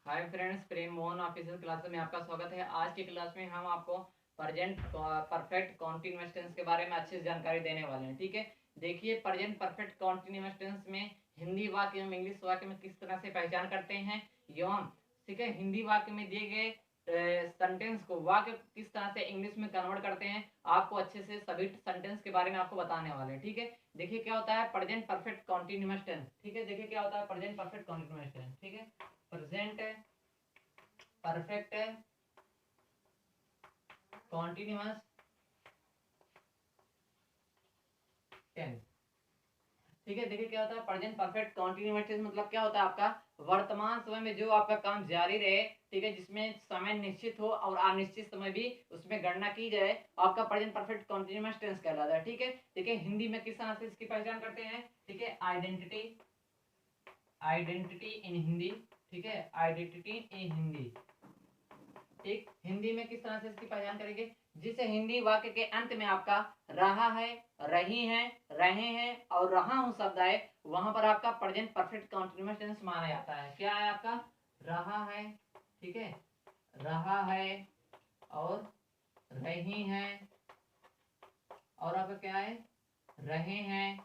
Hi friends, प्रेम Mohan official class में आपका स्वागत है। आज की क्लास में हम आपको प्रेजेंट परफेक्ट कॉन्टिन्यूअस टेंस के बारे में अच्छी से जानकारी देने वाले हैं। ठीक है, देखिए प्रेजेंट परफेक्ट कॉन्टिन्यूअस टेंस में हिंदी वाक्य एवं इंग्लिश वाक्य में किस तरह से पहचान करते हैं एवं ठीक है हिंदी वाक्य में दिए गए सेंटेंस को वाक्य किस तरह से इंग्लिश में कन्वर्ट करते हैं, आपको अच्छे से सभी सेंटेंस के बारे में आपको बताने वाले हैं। ठीक है, देखिए क्या होता है प्रेजेंट परफेक्ट कॉन्टिन्यूअस टेंस। ठीक है, देखिए क्या होता है प्रेजेंट परफेक्ट कॉन्टिन्यूअस टेंस। ठीक है, प्रेजेंट परफेक्ट कॉन्टिन्यूअस टेंस। ठीक है, देखिए क्या होता है प्रेजेंट परफेक्ट कॉन्टिन्यूअस टेंस मतलब क्या होता है आपका वर्तमान समय में जो आपका काम जारी रहे, ठीक है, जिसमें समय निश्चित हो और अनिश्चित समय भी उसमें गणना की जाए, आपका प्रेजेंट परफेक्ट कॉन्टिन्यूअस टेंस कहलाता है। ठीक है, देखिए हिंदी में किस तरह से इसकी पहचान करते हैं। ठीक है, आइडेंटिटी, आइडेंटिटी इन हिंदी। ठीक है, आइडेंटिटी इन हिंदी। ठीक, हिंदी में किस तरह से इसकी पहचान करेंगे, जिसे हिंदी वाक्य के अंत में आपका रहा है, रही है, रहे हैं और रहा हूं शब्द आए, वहां पर आपका प्रेजेंट परफेक्ट कंटिन्यूअस टेंस माना जाता है। क्या है आपका रहा है, ठीक है, रहा है और रही है और आपका क्या है रहे हैं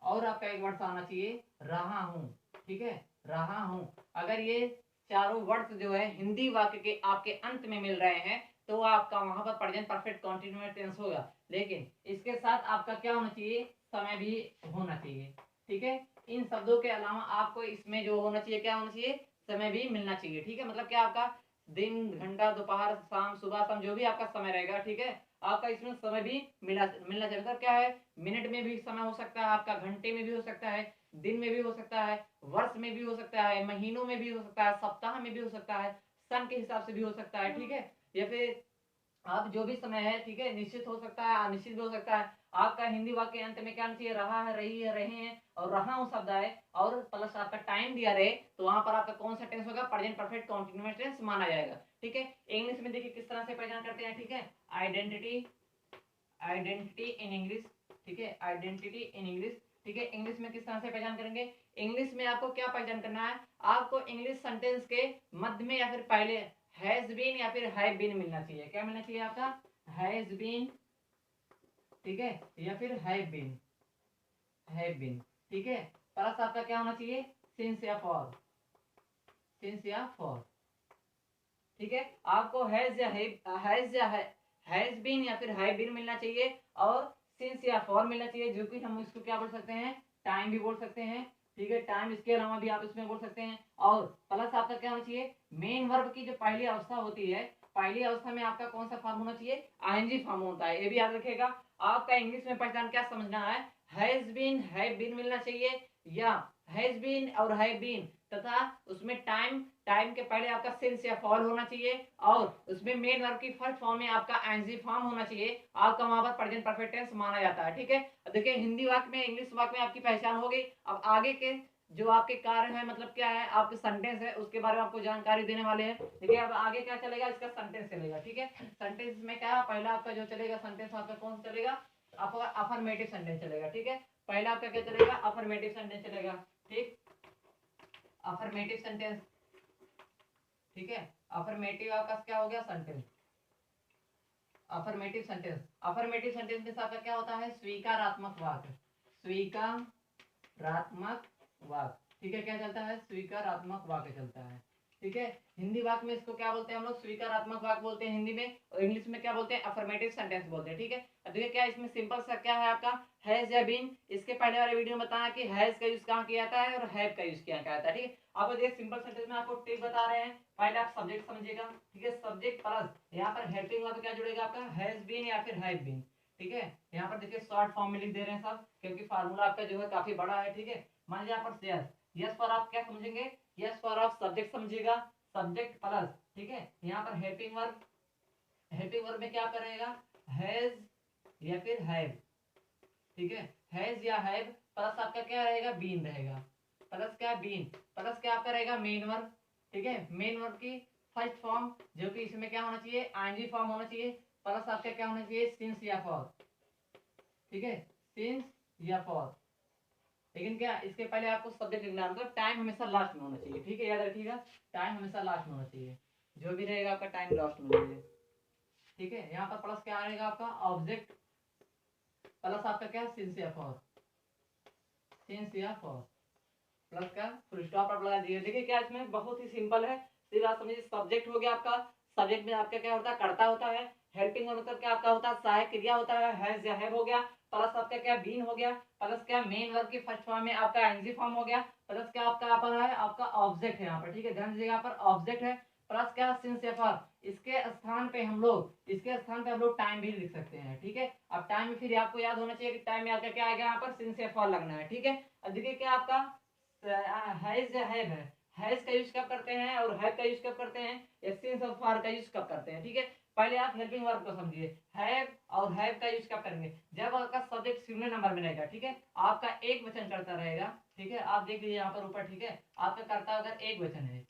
और आपका एक वर्ड आना चाहिए रहा हूं। ठीक है, रहा हूं। अगर ये चारों वर्ड्स जो है हिंदी वाक्य के आपके अंत में मिल रहे हैं तो आपका वहां पर प्रेजेंट परफेक्ट कंटिन्यूअस टेंस होगा। लेकिन इसके साथ आपका क्या होना चाहिए, समय भी होना चाहिए। ठीक है, इन शब्दों के अलावा आपको इसमें जो होना चाहिए क्या होना चाहिए, समय भी मिलना चाहिए। ठीक है, मतलब क्या आपका दिन, घंटा, दोपहर, शाम, सुबह, शाम जो भी आपका समय रहेगा, ठीक है, आपका इसमें समय भी मिलना मिलना चाहिए। मतलब क्या है, मिनट में भी समय हो सकता है आपका, घंटे में भी हो सकता है, दिन में भी हो सकता है, वर्ष में भी हो सकता है, महीनों में भी हो सकता है, सप्ताह में भी हो सकता है, सन के हिसाब से भी हो सकता है। ठीक है, या फिर आप जो भी समय है, ठीक है, निश्चित हो सकता है, अनिश्चित भी हो सकता है। आपका हिंदी वाक्य अंत में क्या होना चाहिए, रहा है, रही है, रहे हैं और रहा हूं शब्द आए और प्लस आपका टाइम दिया रहे, तो वहां पर आपका कौन सा टेंस होगा, प्रेजेंट परफेक्ट कंटीन्यूअस टेंस माना जाएगा। ठीक है, इंग्लिश में देखिए किस तरह से पहचान करते हैं। ठीक है, आइडेंटिटी, आइडेंटिटी इन इंग्लिश। ठीक है, आइडेंटिटी इन इंग्लिश। ठीक है, इंग्लिश में किस तरह से पहचान करेंगे, इंग्लिश में आपको क्या पहचान करना है, आपको इंग्लिश सेंटेंस के मध्य में या फिर पहले हैज बीन या फिर हैव बीन मिलना चाहिए। क्या मिलना चाहिए आपका, हैज बीन, ठीक है, या फिर हैव बीन, हैव बीन। ठीक है, प्लस आपका क्या होना चाहिए, सिंस या फॉर, सिंस या फॉर। ठीक है, आपको हैज बीन या फिर हैव बीन मिलना चाहिए और सिंस या फॉर मिलना चाहिए, जो कि हम इसको क्या बोल सकते हैं, टाइम भी बोल सकते हैं। ठीक है, टाइम इसके अलावा भी आप इसमें बोल सकते हैं। और प्लस आपका क्या होना चाहिए, मेन वर्ब की जो पहली अवस्था होती है, पहली अवस्था में आपका कौन सा फॉर्म होना चाहिए, आईएनजी फॉर्म होता है। ये भी याद रखिएगा। आपका इंग्लिश में पहचान क्या समझना है, हैज बीन, हैव बीन मिलना चाहिए या हैज बीन और हैव बीन तथा उसमें टाइम, टाइम के पहले आपका सिंस या फॉर होना चाहिए और उसमें मेन वर्ब की फर्स्ट फॉर्म में आपका एनजी फॉर्म होना चाहिए। आपका वहां पर प्रेजेंट परफेक्ट टेंस माना जाता है। ठीक है, देखिए हिंदी वाक्य में, इंग्लिश वाक्य में आपकी पहचान हो गई। अब आगे के जो आपके कार्य है, मतलब क्या है, आपके सेंटेंस है, उसके बारे में आपको जानकारी देने वाले हैं। देखिए अब आगे क्या चलेगा, इसका सेंटेंस चलेगा। ठीक है, सेंटेंस में क्या है, पहला आपका जो चलेगा सेंटेंस आपका कौन सा चलेगा, अफर्मेटिव सेंटेंस चलेगा। ठीक है, पहला आपका क्या चलेगा, अफर्मेटिव सेंटेंस चलेगा। ठीक, अफर्मेटिव सेंटेंस। ठीक है, अफर्मेटिव आपका क्या हो गया, sentence, affirmative sentence. Affirmative sentence के साथ क्या होता है, स्वीकारात्मक वाक्य, स्वीकारात्मक वाक्य। ठीक है, क्या चलता है, स्वीकारात्मक वाक्य चलता है। ठीक है, हिंदी वाक्य में इसको क्या बोलते हैं हम लोग, स्वीकारात्मक वाक्य बोलते हैं हिंदी में, और इंग्लिश में क्या बोलते हैं, अफर्मेटिव सेंटेंस बोलते हैं। ठीक है, अब देखिए क्या इसमें सिंपल सा क्या है आपका, हैज या बीन। इसके पहले वाले वीडियो में बताया कि हैज का यूज कहाँ किया जाता है और हैव का यूज किया जाता है। ठीक है, अब देखिए सिंपल सेंटेंस में आपको टिप बता रहे हैं, पहले आप सब्जेक्ट समझिएगा। ठीक है, सब्जेक्ट प्लस यहाँ पर हेल्पिंग वर्ब क्या जुड़ेगा आपका, हैज बीन या फिर हैव बीन। ठीक है, यहाँ पर देखिए शॉर्ट फॉर्म में लिख दे रहे हैं सब, क्योंकि फार्मूला आपका जो है काफी बड़ा है। ठीक है, मान लीजिए यहाँ पर यस, यस पर आप क्या समझेंगे, यस पर आप सब्जेक्ट समझिएगा, सब्जेक्ट प्लस, ठीक है, यहाँ पर हेल्पिंग वर्ब, हेल्पिंग वर्ब में क्या करेगा, हैज या फिर हैव। ठीक है, हैज या हैव प्लस आपका क्या रहेगा, बीन रहेगा, प्लस क्या, बीन प्लस क्या आपका रहेगा, मेन वर्ब। ठीक है, मेन वर्ब की फर्स्ट फॉर्म जो कि इसमें क्या होना चाहिए, आईएनजी फॉर्म होना चाहिए, प्लस आपका क्या होना चाहिए, सिंस या फॉर। ठीक है, सिंस या फॉर, लेकिन क्या इसके पहले आपको सब्जेक्ट लिखना है, मतलब टाइम हमेशा लास्ट में होना चाहिए, ठीक है, याद रखिएगा, टाइम हमेशा लास्ट में होना चाहिए, जो भी रहेगा आपका टाइम लास्ट में होना चाहिए, ठीक है। यहाँ पर प्लस क्या आएगा आपका ऑब्जेक्ट, प्लस आपका क्या सिंस या फॉर, सिंस या फॉर, प्लस का फुल स्टॉप आप लगा दीजिए। देखिए क्या इसमें बहुत ही सिंपल है, सीधी बात समझिए। सब्जेक्ट हो गया आपका, सब्जेक्ट में आपका क्या होता है, कर्ता होता है, हेल्पिंग मतलब क्या आपका होता है, सहायक क्रिया होता है, हैज या हैव हो गया, प्लस आपका क्या बीन हो गया, प्लस क्या मेन वर्ब की फर्स्ट फॉर्म में आपका एनजी फॉर्म हो गया, प्लस क्या आपका यहाँ पर है आपका ऑब्जेक्ट है यहाँ पर, ठीक है, ध्यान दीजिएगा यहाँ पर ऑब्जेक्ट है, प्लस क्या सिंस या फॉर, इसके स्थान पे हम लोग टाइम भी लिख सकते हैं, ठीक है। अब टाइम में फिर आपको याद होना चाहिए कि टाइम में आपका क्या आएगा, यहाँ पर सिंस या फॉर लगना है, ठीक है। अब देखिए क्या आपका हैज या हैव है, हैज का यूज कब करते हैं और हैव का यूज कब करते हैं, या सिंस और फॉर का यूज कब करते हैं, ठीक है। पहले आप हेल्पिंग वर्ब को समझिए, हैव और हैव का यूज कब करेंगे, जब आपका सब्जेक्ट सिंगुलर नंबर में रहेगा, ठीक है, आपका एक वचन करता रहेगा, ठीक है, आप देख लीजिए यहाँ पर ऊपर, ठीक है, आपका कर्ता अगर एक वचन है,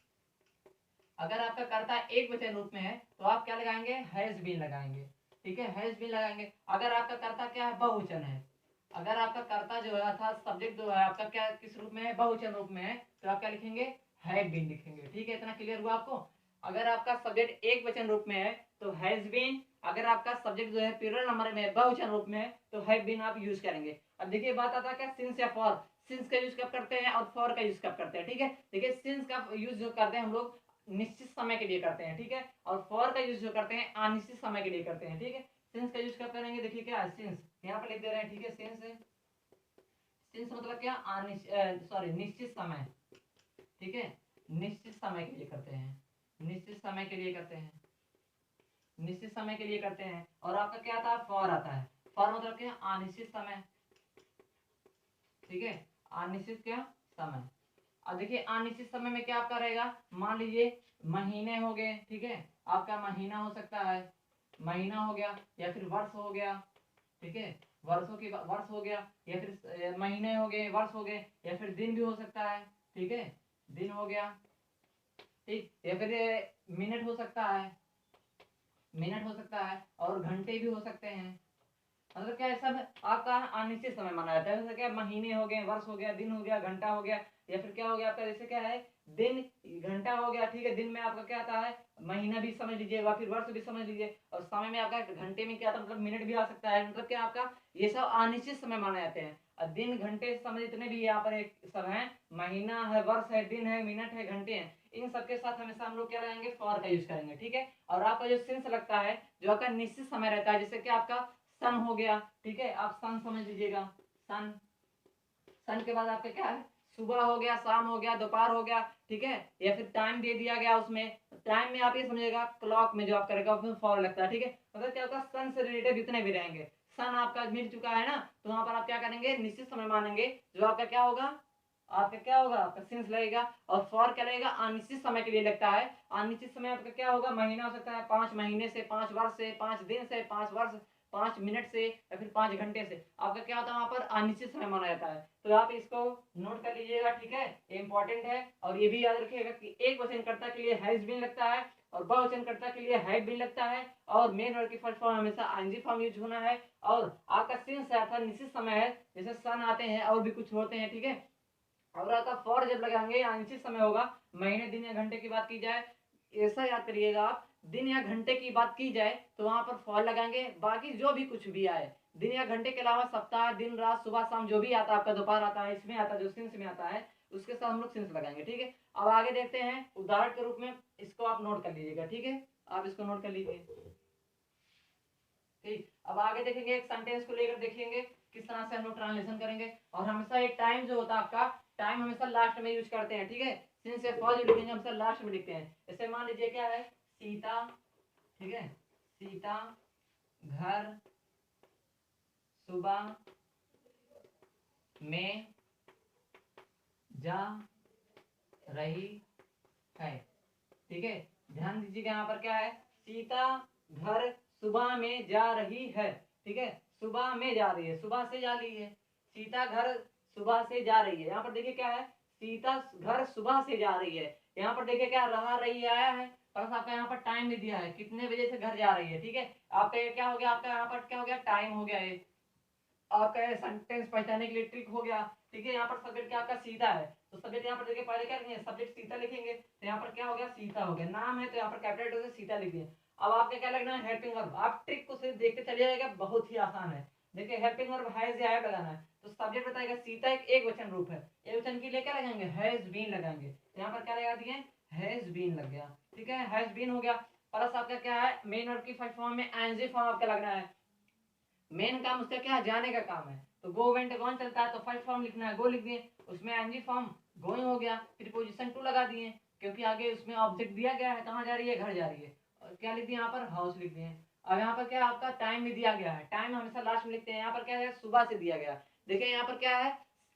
अगर आपका कर्ता एक वचन रूप में है तो आप क्या लगाएंगे, हैज बीन लगाएंगे, ठीक है, हैज बीन लगाएंगे। अगर आपका कर्ता क्या है, बहुवचन है, अगर आपका कर्ता जो है अर्थात सब्जेक्ट जो है आपका क्या किस रूप में है, बहुवचन रूप में है, तो आप क्या लिखेंगे, हैड बीन लिखेंगे, ठीक है, इतना क्लियर हुआ आपको। अगर आपका सब्जेक्ट एक वचन रूप में है तो हैज बीन, अगर आपका सब्जेक्ट जो है प्लूरल नंबर में बहुवचन रूप में है तो हैव बीन आप यूज करेंगे। अब देखिए बात आता है क्या सिंस या फॉर, सिंस का यूज कब करते हैं और फॉर का यूज कब करते हैं, ठीक है। देखिए सिंस का यूज जो करते हैं हम लोग निश्चित समय के लिए करते हैं, ठीक है, और फॉर का यूज जो करते हैं अनिश्चित समय के लिए करते हैं, ठीक है। सिंस का यूज कब करेंगे, देखिए क्या सिंस यहाँ पर लिख दे रहे हैं, ठीक है, सिंस है, सिंस मतलब क्या सॉरी निश्चित समय, ठीक है, निश्चित समय के लिए करते हैं, निश्चित समय के लिए करते हैं, निश्चित समय के लिए करते हैं। और आपका क्या आता है, फॉर आता है, फॉर मतलब क्या अनिश्चित समय, ठीक है, अनिश्चित क्या समय। अब देखिए अनिश्चित समय में क्या आपका रहेगा, मान लीजिए महीने हो गए, ठीक है, आपका महीना हो सकता है, महीना हो गया, या फिर वर्ष हो गया, ठीक है, वर्ष हो गया, या फिर महीने हो गए, वर्ष हो गए, या फिर दिन भी हो सकता है, ठीक है, दिन हो गया, ठीक, या फिर मिनट हो सकता है, मिनट हो सकता है, और घंटे भी हो सकते हैं। मतलब क्या है, सब आपका अनिश्चित समय माना जाता है, जैसे क्या महीने हो गए, वर्ष हो गया, दिन हो गया, घंटा हो गया, या फिर क्या हो गया आपका, जैसे क्या है दिन, घंटा हो गया, ठीक है, दिन में आपका क्या आता है, महीना भी समझ लीजिएगा, फिर वर्ष भी समझ लीजिए, और समय में आपका घंटे में क्या आता है, मतलब मिनट भी आ सकता है, मतलब क्या आपका ये सब अनिश्चित समय माने जाते हैं। और दिन घंटे समय जितने भी यहाँ पर एक सब है, महीना है, वर्ष है, दिन है, मिनट है, घंटे हैं, इन सबके साथ हमेशा हम लोग क्या लगाएंगे, फॉर का यूज करेंगे, ठीक है। और आपका जो सिंस लगता है, जो आपका निश्चित समय रहता है, जैसे कि आपका सन हो गया, ठीक है, आप सन समझ लीजिएगा, सन, सन के बाद आपका क्या है, सुबह हो गया, शाम हो गया, दोपहर हो गया, ठीक है, या फिर टाइम दे दिया गया उसमें, टाइम में आप ये समझिएगा क्लॉक में जो आप करेगा उसमें फॉर लगता है, ठीक है, मतलब क्या होगा, सन से रिलेटेड जितने भी रहेंगे, सन आपका मिल चुका है ना, तो वहां पर आप क्या करेंगे, निश्चित समय मानेंगे, जो आपका क्या होगा, आपका क्या होगा, आपका सिंस लगेगा। और फॉर क्या लगेगा, अनिश्चित समय के लिए लगता है, अनिश्चित समय आपका क्या होगा, महीना हो सकता है 5 महीने से, 5 वर्ष से, 5 दिन से, 5 वर्ष, 5 मिनट से, या फिर 5 घंटे से, आपका क्या होता है वहां पर अनिश्चित समय माना जाता है। तो आप इसको नोट कर लीजिएगा, ठीक है, ये इंपॉर्टेंट है। और ये भी याद रखिएगा कि एक वचनकर्ता के लिए हैज बीन लगता है, और बहुवचनकर्ता के लिए हैव बीन लगता है, और मेन वर्ब की फर्स्ट फॉर्म हमेशा आईएनजी फॉर्म यूज होना है। और आपका सिंस है अर्थात निश्चित समय है, जैसे सन आते हैं और भी कुछ होते हैं, ठीक है। और आपका फॉर जब लगाएंगे अनिश्चित समय होगा, महीने दिन या घंटे की बात की जाए, ऐसा याद करिएगा आप, दिन या घंटे की बात की जाए तो वहां पर फॉर लगाएंगे, बाकी जो भी कुछ भी आए, दिन या घंटे के अलावा सप्ताह, दिन, रात, सुबह, शाम जो भी आता है, आपका दोपहर आता है, इसमें आता है, जो सिंस में आता है, उसके साथ हम लोग सिंस लगाएंगे, ठीक है। अब आगे देखते हैं उदाहरण के रूप में, इसको आप नोट कर लीजिएगा, ठीक है, आप इसको नोट कर लीजिए, ठीक। अब आगे देखेंगे एक सेंटेंस को लेकर देखेंगे किस तरह से हम लोग ट्रांसलेशन करेंगे। और हमेशा एक टाइम जो होता है आपका, टाइम हमेशा लास्ट में यूज करते हैं, ठीक है, सिंस से फॉर जो लिखेंगे हमेशा लास्ट में लिखते हैं। जैसे मान लीजिए क्या है, सीता, ठीक है, सीता घर सुबह में जा रही है, ठीक है, ध्यान दीजिएगा यहाँ पर क्या है, सीता घर सुबह में जा रही है, ठीक है, सुबह में जा रही है, सुबह से जा रही है, सीता घर सुबह से जा रही है। यहाँ पर देखिए क्या है, सीता घर सुबह से जा रही है, यहाँ पर देखिए क्या रहा रही आया है, बस आपका यहाँ पर टाइम भी दिया है, कितने बजे से घर जा रही है, ठीक है। आपका ये क्या हो गया, आपका यहाँ पर क्या हो गया, टाइम हो गया, ये आपका सेंटेंस पहचानने के लिए ट्रिक हो गया। ठीक है। यहाँ पर सब्जेक्ट क्या आपका सीता है, तो सब्जेक्ट यहाँ पर देखिए पहले क्या लिखेंगे, सब्जेक्ट सीता लिखेंगे, तो यहाँ पर क्या हो गया, सीता हो गया। नाम है तो यहाँ पर कैपिटल लेटर से सीता लिख दिए। अब आपके क्या लगना है, हेल्पिंग वर्ब। आप ट्रिक को सिर्फ देखते चले जाएगा, बहुत ही आसान है। देखिए हेल्पिंग वर्ब हैज या हैव लगाना है, तो सब्जेक्ट बताएगा सीता एक वचन रूप है, एक वचन के लिए क्या लगाएंगे, हैज बीन लगाएंगे। तो यहाँ पर क्या लगा दिए, हैज बीन लग गया। ठीक है, हैज बीन हो गया। प्लस आपका क्या है, मेन वर्ब की फर्स्ट फॉर्म में एनजी फॉर्म आपका लगना है। मेन काम उसका क्या है, जाने का काम है, तो गो वेंट गॉन चलता है, तो फर्स्ट फॉर्म लिखना है, गो लिख दिए। उसमें एनजी फॉर्म गोइंग हो गया, प्रीपोजिशन टू लगा दिए, क्योंकि आगे उसमें ऑब्जेक्ट दिया गया है, कहाँ जा रही है, घर जा रही है। और क्या लिख दिए यहाँ पर, हाउस लिख दिए। अब यहाँ पर क्या आपका टाइम भी दिया गया है, टाइम हमेशा लास्ट में लिखते हैं। यहाँ पर क्या है, सुबह से दिया गया। देखिए यहाँ पर क्या है,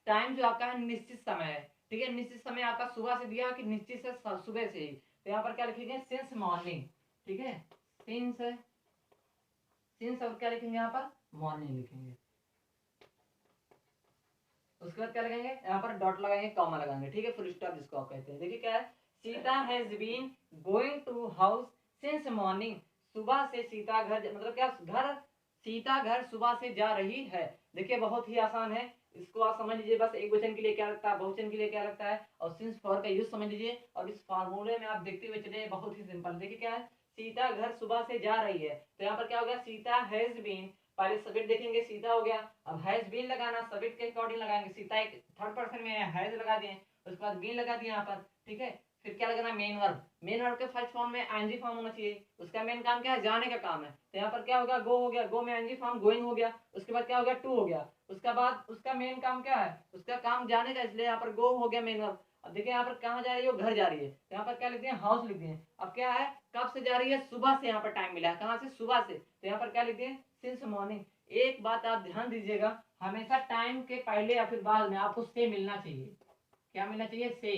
टाइम जो आपका है निश्चित समय है। ठीक है, निश्चित समय आपका सुबह से दिया कि निश्चित से सुबह से ही, तो यहाँ पर क्या लिखेंगे, सिंस मॉर्निंग। ठीक है, सिंस, सिंस और क्या लिखेंगे यहाँ पर, मॉर्निंग लिखेंगे। उसके बाद क्या लगाएंगे, यहाँ पर डॉट लगाएंगे, कॉमा लगाएंगे। ठीक है, फुल स्टॉप जिसको आप कहते हैं। देखिए क्या है, Sita has been going to house since morning. सुबह से सीता घर, मतलब क्या, घर, सीता घर सुबह से जा रही है। देखिए बहुत ही आसान है, इसको आप समझ लीजिए। बस एक वचन के लिए क्या लगता है, बहुवचन के लिए क्या लगता है, और सिंस फॉर का यूज समझ लीजिए। और इस फार्मूले में आप देखते हुए चले, बहुत ही सिंपल। देखिए क्या है, सीता घर सुबह से जा रही है, तो यहाँ पर क्या हो गया, सीता हैज बीन, पहले सब्जेक्ट देखेंगे, सीता हो गया। अब हैज बीन लगाना, सब्जेक्ट के अकॉर्डिंग लगाएंगे। सीता एक थर्ड पर्सन में है, हैज लगा दिए, उसके बाद बीन लगा दिया यहाँ पर। ठीक है, फिर क्या लगाना, मेन वर्ब। मेन वर्ब के फर्स्ट फॉर्म में एनजी फॉर्म होना चाहिए, उसका मेन काम क्या है, जाने का काम है। तो यहाँ पर क्या होगा, गो हो गया, गो में एनजी फॉर्म गोइंग हो गया। उसके बाद क्या हो गया, टू हो गया। उसका बाद उसका मेन काम क्या है, उसका काम जाने का, इसलिए यहाँ पर गो हो गया मेन वर्ब। अब देखिए यहाँ पर कहाँ जा रही है, वो घर जा रही है, तो यहाँ पर क्या लिख दिए, हाउस लिख दिए। अब क्या है, कब से जा रही है, सुबह से, यहाँ पर टाइम मिला है, कहाँ से, सुबह से, तो यहाँ पर क्या लिख दिए, सिंस मॉर्निंग। एक बात आप ध्यान दीजिएगा, हमेशा टाइम के पहले या फिर बाद में आपको से मिलना चाहिए। क्या मिलना चाहिए, से।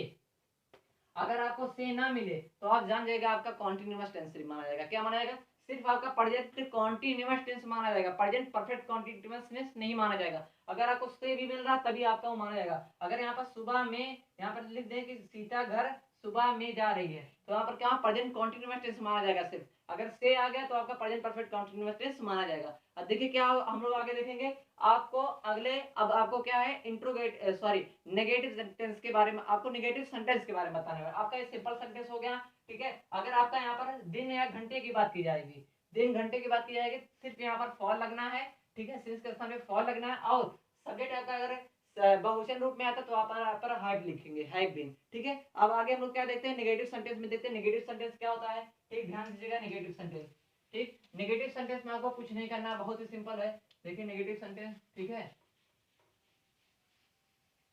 अगर आपको से ना मिले तो आप जान जाएगा आपका कॉन्टिन्यूअस टेंस माना जाएगा। क्या माना जाएगा, सिर्फ आपका प्रेजेंट कॉन्टिन्यूअस टेंस माना जाएगा, प्रेजेंट परफेक्ट कॉन्टिन्यूअस टेंस नहीं माना जाएगा। अगर आपको से भी मिल रहा तभी आपका वो माना जाएगा। अगर यहाँ पर सुबह में, यहाँ पर लिख दें कि सीता घर सुबह में जा रही है, तो यहाँ पर क्या प्रेजेंट कॉन्टिन्यूअस टेंस माना जाएगा सिर्फ। अगर से आ गया तो आपका प्रेजेंट परफेक्ट कॉन्टिन्यूअस टेंस माना जाएगा। अब देखिए क्या हम लोग आगे देखेंगे आपको अगले। अब आपको क्या है, इंट्रोगेट सॉरी नेगेटिव सेंटेंस के बारे में, आपको नेगेटिव सेंटेंस के बारे में बताने वाला। आपका ये सिंपल सेंटेंस हो गया। ठीक है, अगर आपका यहाँ पर दिन या घंटे की बात की जाएगी, दिन घंटे की बात की जाएगी, सिर्फ यहाँ पर फॉर लगना है। ठीक है, सिंस के स्थान पे फॉर लगना है। और सब्जेक्ट आपका अगर बहुवचन रूप में आता तो आप यहाँ पर हैव लिखेंगे, हैव बीन। ठीक है, अब आगे हम लोग क्या देखते हैं, नेगेटिव सेंटेंस में देखते हैं नेगेटिव सेंटेंस क्या होता है। ठीक, ध्यान दीजिएगा, नेगेटिव सेंटेंस। ठीक, नेगेटिव सेंटेंस में आपको कुछ नहीं करना, बहुत ही सिंपल है। देखिए नेगेटिव सेंटेंस, ठीक है,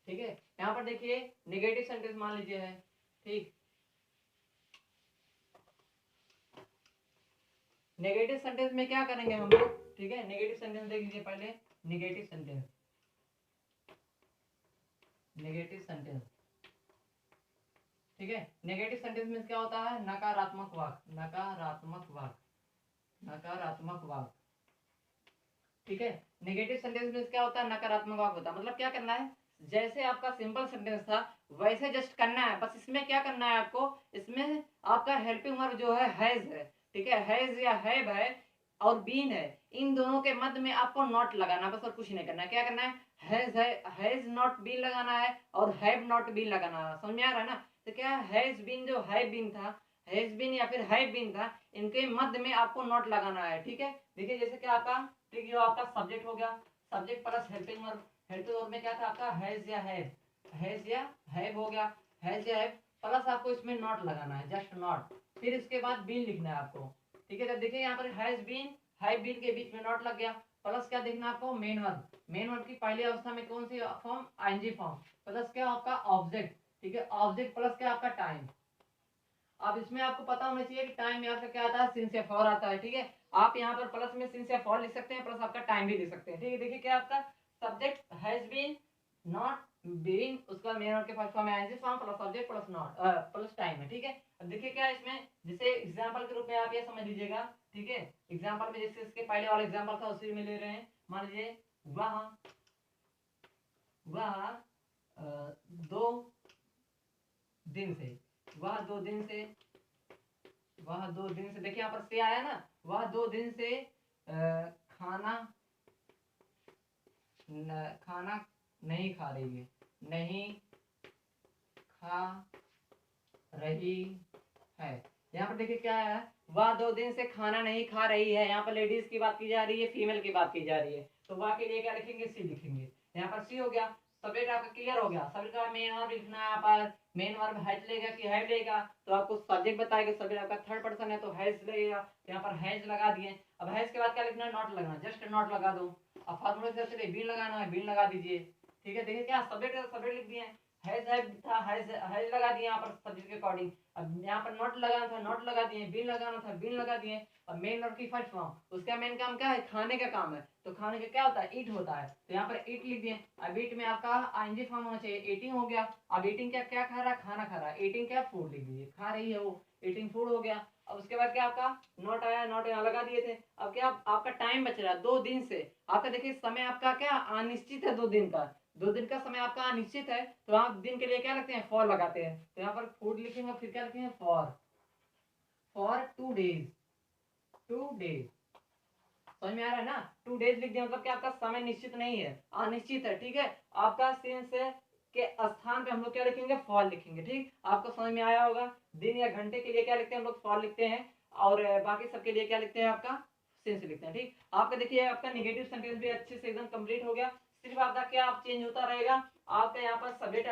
ठीक है, यहाँ पर देखिए नेगेटिव सेंटेंस मान लीजिए है। ठीक, नेगेटिव सेंटेंस में क्या करेंगे हम लोग, ठीक है, नेगेटिव सेंटेंस देख लीजिए पहले। नेगेटिव सेंटेंस, नेगेटिव सेंटेंस, ठीक है, नेगेटिव सेंटेंस में क्या होता है, नकारात्मक वाक्य, नकारात्मक वाक्य, नकारात्मक वाक्य। ठीक है, नेगेटिव सेंटेंस में क्या होता है, नकारात्मक वाक्य होता है। मतलब क्या करना है, जैसे आपका सिंपल सेंटेंस था वैसे जस्ट करना है। बस इसमें क्या करना है आपको, इसमें आपका हेल्पिंग वर्ब जो है हैज है। ठीक है, हैज या हैव है और बीन है, इन दोनों के मध्य में आपको नॉट लगाना, बस और कुछ नहीं करना है। क्या करना है, हैज है, हैज नॉट बीन लगाना है, और हैव नॉट बीन लगाना है। समझ में आ रहा है ना। तो क्या हैज बीन जो हैव बीन था, हैज बीन या फिर हैव बीन था, इनके मध्य में आपको नॉट लगाना है। ठीक है, देखिए जैसे क्या आपका, ठीक है, आपका सब्जेक्ट हो गया, subject plus helping verb. Helping verb में क्या था आपका, हैज या हैव, हैज या हैव हो गया, हैज या हैव, प्लस आपको इसमें नॉट लगाना है, जस्ट नॉट। फिर इसके बाद बीन लिखना है आपको। ठीक है, जब देखिए यहाँ पर हैज बीन, हैव बीन के बीच में नॉट लग गया, प्लस क्या देखना आपको, मेन वर्ब। मेन वर्ब की पहली अवस्था में कौन सी फॉर्म, आईएनजी फॉर्म, प्लस क्या आपका ऑब्जेक्ट। ठीक है, ऑब्जेक्ट प्लस क्या आपका टाइम। अब इसमें आपको पता होना चाहिए कि टाइम में आपका क्या आता है, सिंस या फॉर आता है। ठीक है, आप यहाँ पर प्लस में सिंस या फॉर लिख सकते हैं, प्लस आपका टाइम भी लिख सकते हैं। ठीक है, देखिए क्या आपका subject has been, not been, उसका मेन वर्ब के फर्स्ट फॉर्म में ING form, plus subject plus not plus time है। ठीक है, अब देखिए क्या इसमें, जैसे एग्जांपल के रूप में आप ये समझ लीजिएगा। ठीक है, एग्जांपल में जैसे इसके पहले वाला एग्जांपल था उसी में ले रहे हैं। मान लीजिए वह, वह 2 दिन से, वह 2 दिन से, वह 2 दिन से, देखिए यहाँ पर से आया ना, वह 2 दिन से खाना खाना नहीं खा रही है, नहीं खा रही है। यहाँ पर देखिए क्या है, वह 2 दिन से खाना नहीं खा रही है। यहाँ पर लेडीज की बात की जा रही है, फीमेल की बात की जा रही है, तो वह के लिए क्या लिखेंगे, सी लिखेंगे। यहाँ पर सी हो गया। सब्जेक्ट आपका क्लियर हो गया। सब्जेक्ट का मेन वर्ब लिखना है। यहाँ पर मेन वर्ब हैज लेगा कि हैव लेगा, तो आपको सब्जेक्ट बताएगा। सब्जेक्ट आपका थर्ड पर्सन है तो हैज लगेगा, तो यहाँ पर हैज लगा दिए। अब हैज के बाद क्या लिखना है, नॉट लगना, जस्ट नॉट लगा दो। अब फार्मूला से चलिए बीन लगाना है, बीन लगा दीजिए। ठीक है, देखिए क्या सब्जेक्ट लिख दिए। हैज था, हैज लगा दिए यहाँ पर सब्जेक्ट के अकॉर्डिंग। अब यहाँ पर नॉट लगाना था, नॉट लगा दिए। बीन लगाना था, बीन लगा दिए। अब मेन वर्ब की फर्स्ट फॉर्म, उसका मेन काम क्या है, खाने का काम है, तो खाने का क्या होता है, ईट होता है, तो यहाँ पर ईट लिख दिए। अब ईट में आपका आईएनजी फॉर्म होना चाहिए, ईटिंग हो गया। अब ईटिंग क्या क्या खा रहा है, खाना खा रहा है। ईटिंग क्या, फूड लिख दीजिए, खा रही है वो, ईटिंग फूड हो गया। अब उसके बाद क्या आपका नोट आया, नोट यहाँ लगा दिए थे। अब क्या आपका टाइम बच रहा है 2 दिन से। आपका देखिए समय आपका क्या अनिश्चित है, 2 दिन का। 2 दिन का समय आपका अनिश्चित है, तो आप दिन के लिए क्या लगते हैं, फॉर लगाते हैं। तो यहाँ पर फूड लिखेंगे, फिर क्या लिखेंगे, फॉर 2 डेज, 2 डेज। समझ में आ रहा है ना। 2 डेज लिख दिया, मतलब कि आपका समय निश्चित नहीं है, अनिश्चित है। ठीक है, आपका सेंस के स्थान पे हम लोग क्या लिखेंगे, फॉर लिखेंगे। ठीक, आपको समझ में आया होगा। दिन या घंटे के लिए क्या लिखते हैं हम लोग, फॉर लिखते हैं, और बाकी सबके लिए क्या लिखते हैं, आपका सेंस लिखते हैं। ठीक, आपका देखिए आपका निगेटिव सेंटेंस भी अच्छे से एकदम कंप्लीट हो गया। सिर्फ आपका क्या आप चेंज होता रहेगा, आपका यहाँ पर सब्जेक्ट